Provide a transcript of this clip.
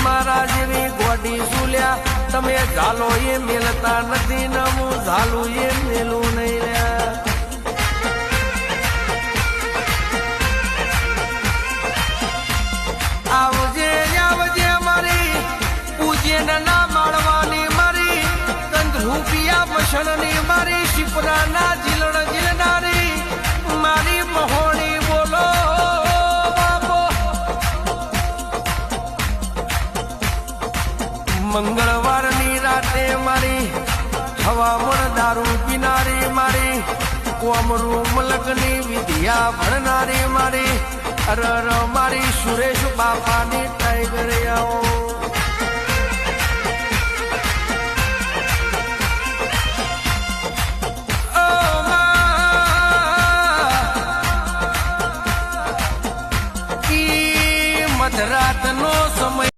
મારા જેવી ગોડી સુલ્યા તમે ઝાલો એ મેલતા નથી ને હું ઝાલું એ મેલું નહીં લ્યા આવજે આવજે મારી પૂજે ના માળવાની મારી કંદ રૂપિયા મસણની મારી શિપરાના જીલણ જીલનારી મારી મહોણી બોલો મંગળવારની રાતે મારી હવામણ દારૂ પીનારી મારી કોમરૂ મલકની વિદ્યા ભણનારી મારી અરર મારી સુરેશ બાપાની ટાઈગરિયા